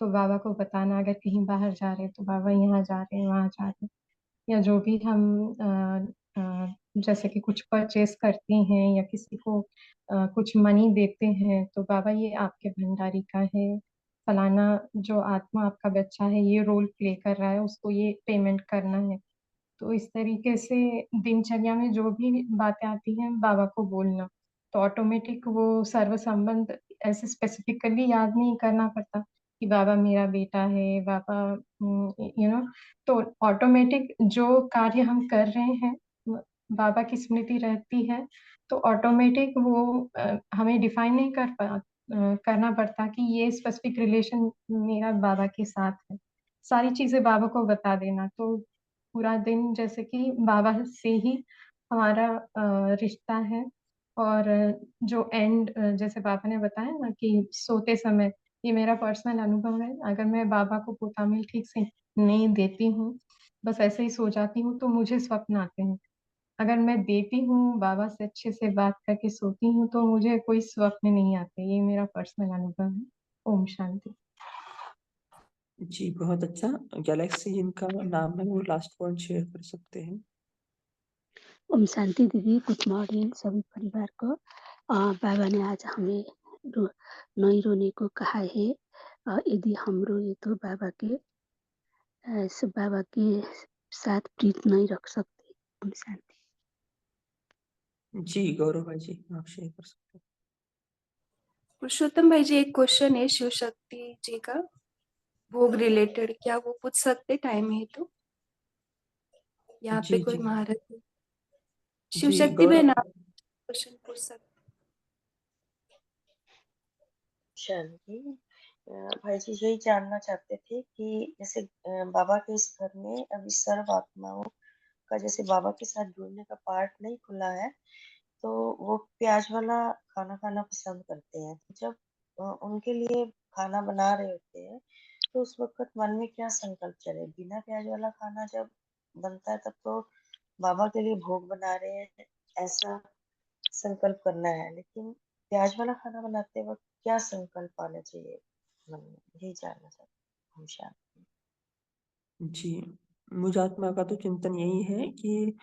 S10: तो बाबा को बताना, अगर कहीं बाहर जा रहे हैं तो बाबा यहाँ जा रहे हैं वहाँ जा रहे हैं, या जो भी हम जैसे कि कुछ परचेस करते हैं या किसी को कुछ मनी देते हैं तो बाबा ये आपके भंडारी का है, फलाना जो आत्मा आपका बच्चा है ये रोल प्ले कर रहा है, उसको ये पेमेंट करना है। तो इस तरीके से दिनचर्या में जो भी बातें आती हैं बाबा को बोलना, तो ऑटोमेटिक वो सर्व संबंध ऐसे स्पेसिफिकली याद नहीं करना पड़ता कि बाबा मेरा बेटा है, बाबा तो ऑटोमेटिक जो कार्य हम कर रहे हैं बाबा की स्मृति रहती है, तो ऑटोमेटिक वो हमें डिफाइन नहीं करना पड़ता कि ये स्पेसिफिक रिलेशन मेरा बाबा के साथ है, सारी चीजें बाबा को बता देना। तो पूरा दिन जैसे कि बाबा से ही हमारा रिश्ता है और जो एंड जैसे बाबा ने बताया ना कि सोते समय, ये मेरा पर्सनल अनुभव है, अगर मैं बाबा को पोतामिल ठीक से नहीं देती हूँ, बस ऐसे ही सो जाती हूँ, तो मुझे स्वप्न आते हैं। अगर मैं देती हूँ, बाबा से अच्छे से बात करके सोती हूँ, तो मुझे कोई स्वप्न नहीं आते। ये मेरा पर्सनल अनुभव है। ओम शांति।
S4: जी, बहुत अच्छा। गैलेक्सी जिनका नाम है वो लास्ट पॉइंट शेयर कर सकते हैं।
S11: ओम शांति दीदी, गुड मॉर्निंग सभी परिवार को। बाबा ने आज हमें नहीं रोने को कहा है। यदि हम रोए तो बाबा के साथ प्रीत नहीं रख सकते। ओम शांति।
S4: जी गौरव भाई जी, आप शेयर कर सकते हैं।
S12: पुरुषोत्तम भाई जी, एक क्वेश्चन है शिव शक्ति जी का, भोग रिलेटेड, क्या वो पूछ सकते टाइम है तो? यहाँ पे
S4: जी
S12: कोई
S4: जी
S12: महारत है? शिव
S4: जी
S12: शक्ति बहन,
S4: गौरव।
S12: आप क्वेश्चन पूछ सकते।
S13: शांति। भाई जी यही जानना चाहते थे कि जैसे बाबा के इस घर में अभी सर्व आत्माओं का जैसे बाबा के साथ जुड़ने का पार्ट नहीं खुला है, तो वो प्याज वाला खाना खाना पसंद करते हैं। तो जब उनके लिए खाना बना रहे होते हैं, तो उस वक्त मन में क्या संकल्प चले? बिना प्याज वाला खाना जब बनता है तब तो बाबा के लिए भोग बना रहे हैं, ऐसा संकल्प करना है, लेकिन प्याज वाला खाना बनाते वक्त क्या संकल्प आना चाहिए मन में, यही जानना चाहते हैं। शांति।
S4: जी, मुझ आत्मा का तो चिंतन यही है कि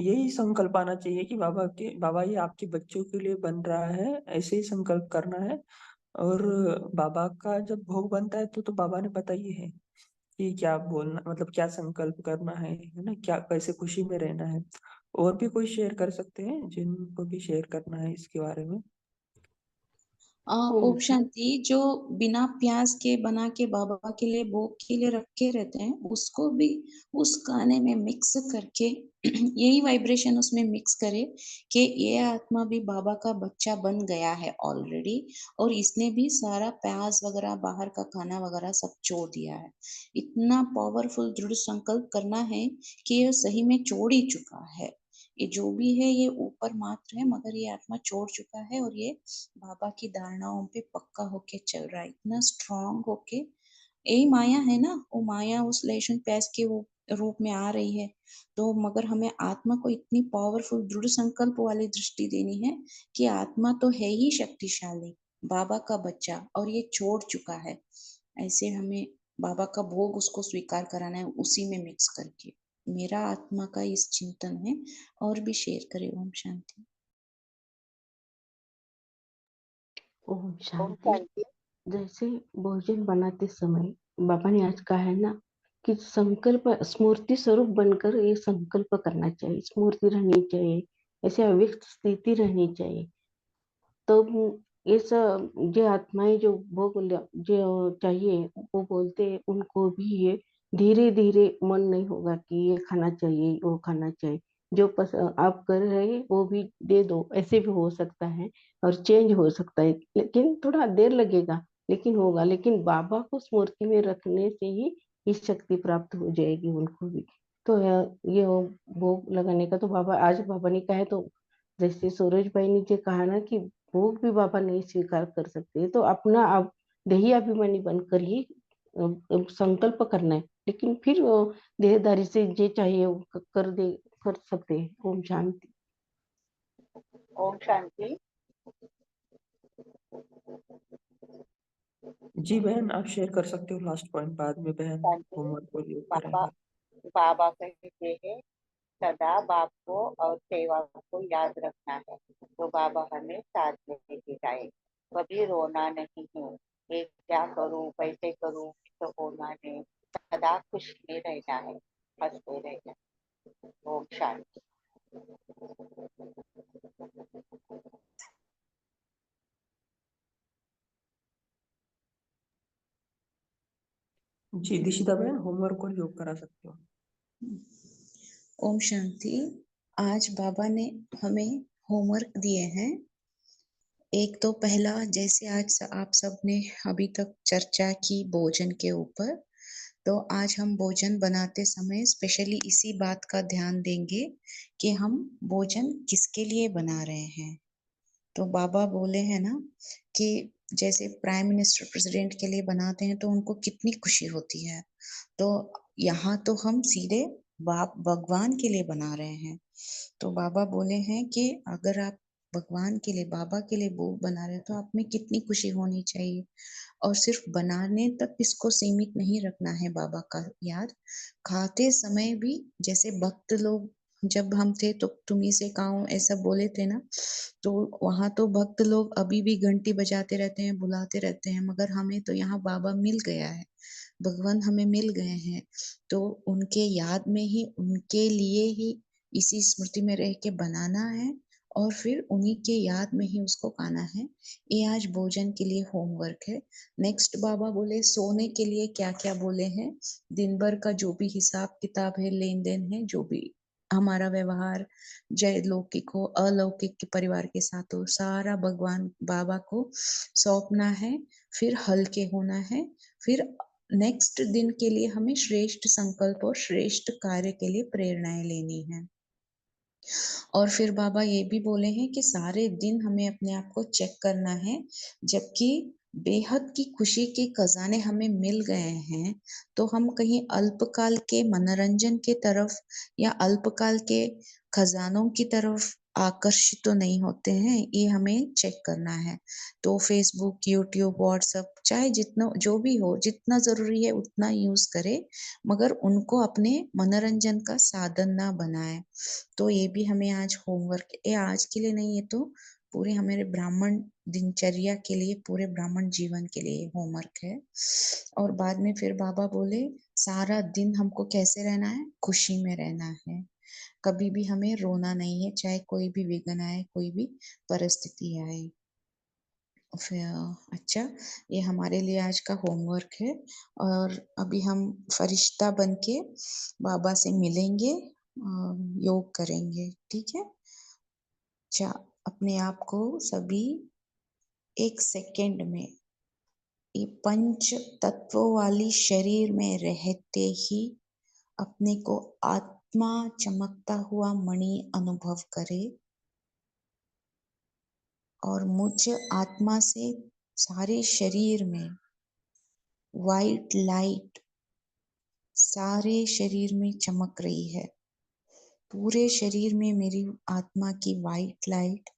S4: यही संकल्प आना चाहिए कि बाबा ये आपके बच्चों के लिए बन रहा है, ऐसे ही संकल्प करना है। और बाबा का जब भोग बनता है तो बाबा ने बताइए है कि क्या बोलना, मतलब क्या संकल्प करना है ना, क्या कैसे खुशी में रहना है। और भी कोई शेयर कर सकते हैं जिनको भी शेयर करना है इसके बारे में?
S1: ओम शांति, जो बिना प्याज के बना के बाबा के लिए भोग के लिए रखे रहते हैं, उसको भी उस खाने में मिक्स करके यही वाइब्रेशन उसमें मिक्स करे कि ये आत्मा भी बाबा का बच्चा बन गया है ऑलरेडी, और इसने भी सारा प्याज वगैरह बाहर का खाना वगैरह सब छोड़ दिया है। इतना पावरफुल दृढ़ संकल्प करना है कि ये सही में छोड़ ही चुका है। ये जो भी है ये ऊपर मात्र है, मगर ये आत्मा छोड़ चुका है और ये बाबा की धारणाओं पे पक्का होके चल रहा है, इतना स्ट्रांग होके। यही माया है ना, वो माया उस लहसुन प्याज के रूप में आ रही है। तो मगर हमें आत्मा को इतनी पावरफुल दृढ़ संकल्प वाली दृष्टि देनी है कि आत्मा तो है ही शक्तिशाली, बाबा का बच्चा, और ये छोड़ चुका है। ऐसे हमें बाबा का भोग उसको स्वीकार कराना है उसी में मिक्स करके। मेरा आत्मा का इस चिंतन है। और भी शेयर करे। ओम शांति।
S11: ओम शांति। जैसे भोजन बनाते समय बाबा ने आज कहा है ना कि संकल्प स्मूर्ति स्वरूप बनकर ये संकल्प करना चाहिए, स्मूर्ति रहनी चाहिए, ऐसे अव्यक्त स्थिति रहनी चाहिए। तो ये सब जो आत्माएं जो भोग जो चाहिए वो बोलते हैं, उनको भी ये धीरे धीरे मन नहीं होगा कि ये खाना चाहिए वो खाना चाहिए। जो आप कर रहे हैं वो भी दे दो, ऐसे भी हो सकता है और चेंज हो सकता है, लेकिन थोड़ा देर लगेगा लेकिन होगा। लेकिन बाबा को स्मृति में रखने से ही ये शक्ति प्राप्त हो जाएगी उनको भी। तो ये भोग लगाने का तो बाबा ने कहा है। तो जैसे सूरज भाई ने जो कहा ना कि भोग भी बाबा नहीं स्वीकार कर सकते, तो अपना आप देही अभिमानी बनकर ही संकल्प करना है, लेकिन फिर देहदारी से जो चाहिए वो कर सकते हैं। ओम शांति।
S13: ओम शांति।
S4: जी बहन, आप शेयर कर सकते हो लास्ट पॉइंट, बाद में बहन होमवर्क को योग करेंगे।
S13: बाबा कहते हैं सदा बाप को और सेवा को याद रखना है, तो बाबा हमें साथ में लेके जाए। कभी रोना नहीं है, ये क्या करूं कैसे करूं, तो होना नहीं, सदा खुश में रहना है, हंसते रहना। ओम शांति।
S4: जी दिशिता बहन, होमवर्क और योग करा सकते हो।
S1: ओम शांति। आज बाबा ने हमें होमवर्क दिए हैं। एक तो पहला, जैसे आज आप सबने अभी तक चर्चा की भोजन के ऊपर, तो आज हम भोजन बनाते समय स्पेशली इसी बात का ध्यान देंगे कि हम भोजन किसके लिए बना रहे हैं। तो बाबा बोले हैं ना कि जैसे प्राइम मिनिस्टर प्रेसिडेंट के लिए बनाते हैं तो उनको कितनी खुशी होती है, तो यहाँ तो हम सीधे बाप भगवान के लिए बना रहे हैं। तो बाबा बोले हैं कि अगर आप भगवान के लिए, बाबा के लिए भोग बना रहे हैं तो आप में कितनी खुशी होनी चाहिए। और सिर्फ बनाने तक इसको सीमित नहीं रखना है बाबा का याद, खाते समय भी जैसे भक्त लोग जब हम थे तो तुम्ही से खाऊं ऐसा बोले थे ना, तो वहां तो भक्त लोग अभी भी घंटी बजाते रहते हैं, बुलाते रहते हैं, मगर हमें तो यहाँ बाबा मिल गया है, भगवान हमें मिल गए हैं, तो उनके याद में ही, उनके लिए ही इसी स्मृति में रह के बनाना है और फिर उन्हीं के याद में ही उसको खाना है। ये आज भोजन के लिए होमवर्क है। नेक्स्ट बाबा बोले सोने के लिए क्या क्या बोले हैं, दिन भर का जो भी हिसाब किताब है, लेन देन है, जो भी हमारा व्यवहार जय लौकिक हो अलौकिक के परिवार के साथ हो, सारा भगवान बाबा को सौंपना है, फिर हल्के होना है, फिर नेक्स्ट दिन के लिए हमें श्रेष्ठ संकल्प और श्रेष्ठ कार्य के लिए प्रेरणाएं लेनी है। और फिर बाबा ये भी बोले हैं कि सारे दिन हमें अपने आप को चेक करना है, जबकि बेहद की खुशी के खजाने हमें मिल गए हैं, तो हम कहीं अल्पकाल के मनोरंजन के तरफ या अल्पकाल के खजानों की तरफ आकर्षित तो नहीं होते हैं, ये हमें चेक करना है। तो फेसबुक, यूट्यूब, व्हाट्सएप चाहे जितना जो भी हो, जितना जरूरी है उतना यूज करे, मगर उनको अपने मनोरंजन का साधन ना बनाए। तो ये भी हमें आज होमवर्क, ये आज के लिए नहीं, ये तो पूरे हमारे ब्राह्मण दिनचर्या के लिए, पूरे ब्राह्मण जीवन के लिए होमवर्क है। और बाद में फिर बाबा बोले सारा दिन हमको कैसे रहना है, खुशी में रहना है, कभी भी हमें रोना नहीं है, चाहे कोई भी विघ्न आए, कोई भी परिस्थिति आए। फिर अच्छा, ये हमारे लिए आज का होमवर्क है। और अभी हम फरिश्ता बन के बाबा से मिलेंगे, योग करेंगे, ठीक है। अच्छा, अपने आप को सभी एक सेकेंड में ये पंच तत्वों वाली शरीर में रहते ही अपने को आत्मा चमकता हुआ मणि अनुभव करे, और मुझ आत्मा से सारे शरीर में वाइट लाइट सारे शरीर में चमक रही है। पूरे शरीर में मेरी आत्मा की वाइट लाइट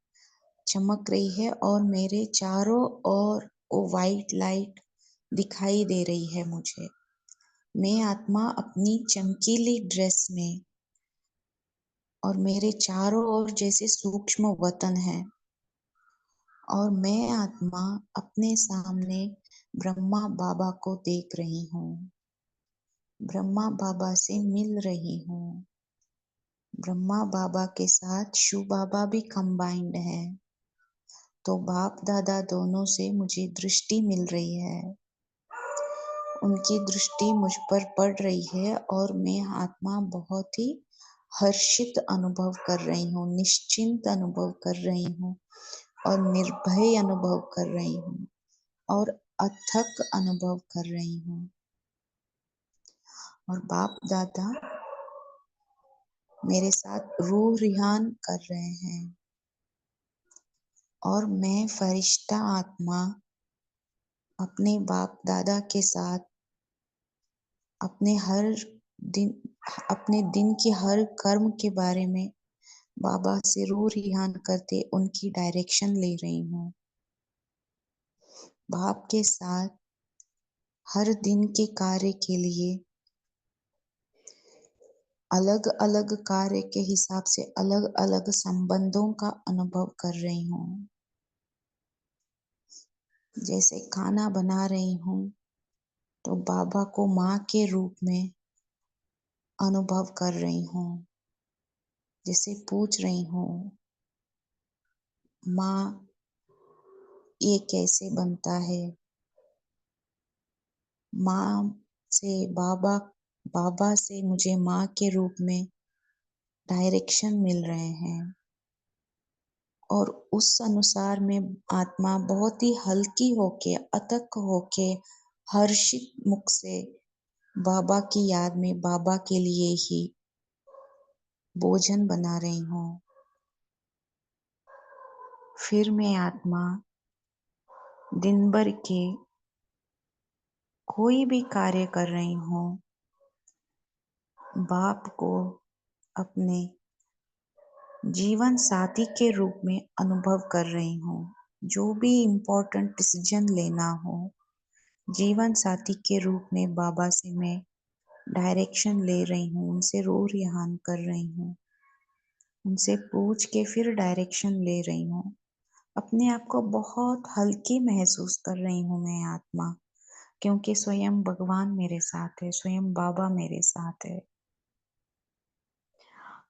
S1: चमक रही है और मेरे चारों ओर वो वाइट लाइट दिखाई दे रही है मुझे। मैं आत्मा अपनी चमकीली ड्रेस में, और मेरे चारों ओर जैसे सूक्ष्म वतन है, और मैं आत्मा अपने सामने ब्रह्मा बाबा को देख रही हूँ, ब्रह्मा बाबा से मिल रही हूँ। ब्रह्मा बाबा के साथ शिव बाबा भी कंबाइंड है, तो बाप दादा दोनों से मुझे दृष्टि मिल रही है, उनकी दृष्टि मुझ पर पड़ रही है, और मैं आत्मा बहुत ही हर्षित अनुभव कर रही हूँ, निश्चिंत अनुभव कर रही हूँ, और निर्भय अनुभव कर रही हूँ, और अथक अनुभव कर रही हूँ। और बाप दादा मेरे साथ रूह रिहान कर रहे हैं, और मैं फरिश्ता आत्मा अपने बाप दादा के साथ अपने दिन के हर कर्म के बारे में बाबा से रूह रिहान करते उनकी डायरेक्शन ले रही हूँ। बाप के साथ हर दिन के कार्य के लिए अलग अलग कार्य के हिसाब से अलग अलग संबंधों का अनुभव कर रही हूँ। जैसे खाना बना रही हूँ तो बाबा को माँ के रूप में अनुभव कर रही हूँ। जैसे पूछ रही हूँ, माँ ये कैसे बनता है। माँ से बाबा से मुझे माँ के रूप में डायरेक्शन मिल रहे हैं, और उस अनुसार में आत्मा बहुत ही हल्की होके, अतक होके, हर्षित मुख से बाबा की याद में बाबा के लिए ही भोजन बना रही हूँ। फिर मैं आत्मा दिन भर के कोई भी कार्य कर रही हूँ, बाप को अपने जीवन साथी के रूप में अनुभव कर रही हूँ। जो भी इम्पोर्टेंट डिसीजन लेना हो, जीवन साथी के रूप में बाबा से मैं डायरेक्शन ले रही हूँ, उनसे रो रिहान कर रही हूँ, उनसे पूछ के फिर डायरेक्शन ले रही हूँ। अपने आप को बहुत हल्की महसूस कर रही हूँ मैं आत्मा, क्योंकि स्वयं भगवान मेरे साथ है, स्वयं बाबा मेरे साथ है।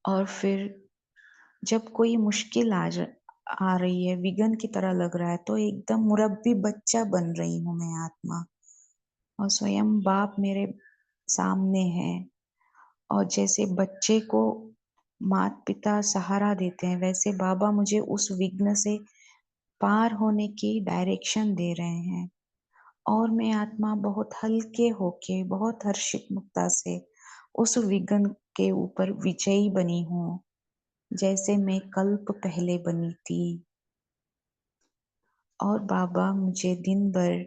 S1: और फिर जब कोई मुश्किल आ रही है, विघ्न की तरह लग रहा है, तो एकदम मुरब्बी बच्चा बन रही हूँ मैं आत्मा, और स्वयं बाप मेरे सामने है। और जैसे बच्चे को माता पिता सहारा देते हैं, वैसे बाबा मुझे उस विघ्न से पार होने की डायरेक्शन दे रहे हैं। और मैं आत्मा बहुत हल्के होके, बहुत हर्षित मुक्ता से उस विघ्न के ऊपर विजयी बनी हूँ, जैसे मैं कल्प पहले बनी थी। और बाबा मुझे दिन भर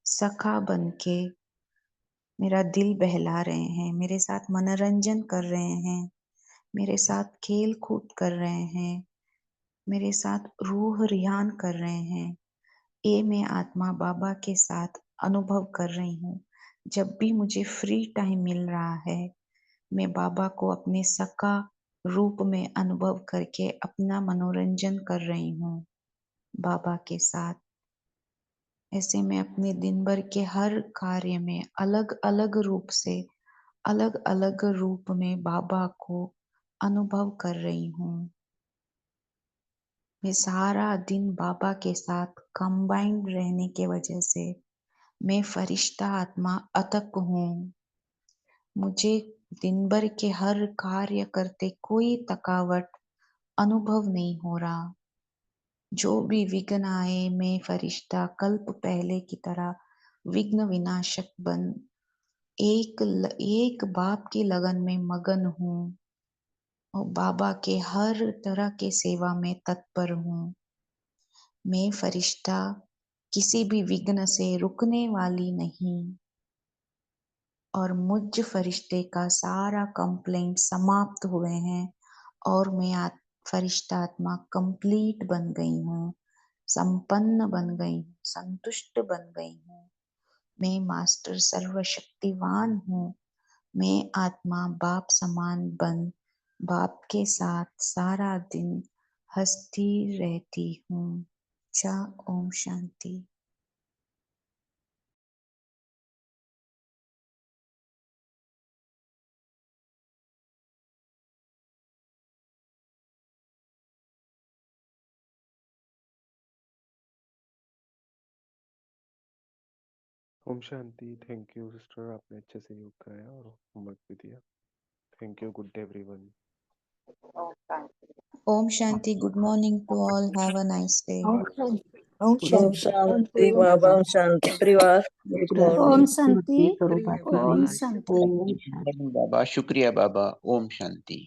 S1: सखा बनके मेरा दिल बहला रहे हैं, मेरे साथ मनोरंजन कर रहे हैं, मेरे साथ खेल कूद कर रहे हैं, मेरे साथ रूह रिहान कर रहे हैं। ये मैं आत्मा बाबा के साथ अनुभव कर रही हूँ। जब भी मुझे फ्री टाइम मिल रहा है, मैं बाबा को अपने सखा रूप में अनुभव करके अपना मनोरंजन कर रही हूँ बाबा के साथ। ऐसे मैं अपने दिन भर के हर कार्य में अलग अलग रूप से, अलग अलग रूप में बाबा को अनुभव कर रही हूँ। मैं सारा दिन बाबा के साथ कंबाइंड रहने के वजह से मैं फरिश्ता आत्मा अतक हूँ। मुझे दिन भर के हर कार्य करते कोई थकावट अनुभव नहीं हो रहा। जो भी विघ्न आए, मैं फरिश्ता कल्प पहले की तरह विघ्न विनाशक बन एक बाप की लगन में मगन हूँ और बाबा के हर तरह के सेवा में तत्पर हूँ। मैं फरिश्ता किसी भी विघ्न से रुकने वाली नहीं, और मुझ फरिश्ते का सारा कंप्लेंट समाप्त हुए हैं और मैं फरिश्ता आत्मा कंप्लीट बन गई हूँ, संपन्न बन गई हूँ, संतुष्ट बन गई हूँ। मैं मास्टर सर्वशक्तिवान हूँ। मैं आत्मा बाप समान बन बाप के साथ सारा दिन हंसती रहती हूँ। चा ओम शांति।
S2: ओम शांति। थैंक यू सिस्टर, आपने अच्छे से योग कराया और होमवर्क भी दिया। Thank you. Good day everyone.
S1: ओम शांति। Good morning to all. Have a nice day.
S3: ओम शांति बाबा, ओम शांति परिवार, गुड मॉर्निंग।
S11: ओम शांति करो बाबा।
S5: ओम बाबा, शुक्रिया बाबा। ओम शांति।